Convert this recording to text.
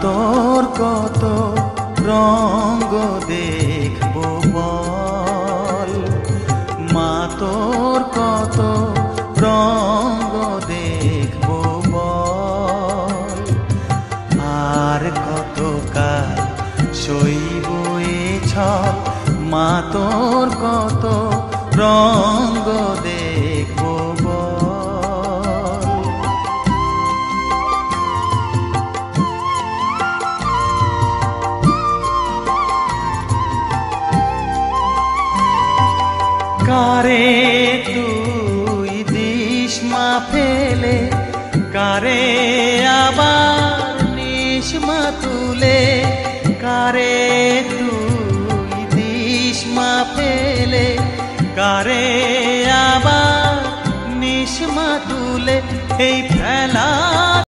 তোর কত রঙ্গ দেখবো বল, মা তোর কত রঙ্গ দেখবো বল, আর কত কাল সইব এ ছল, মা তোর কত রঙ্গ দেখবো বল। কারে তুই দিস মা ফেলে, কারে আবার নিস মা তুলে, কারে তুই দিস মা ফেলে, কারে আবার নিস মা তুলে, এই ফেলা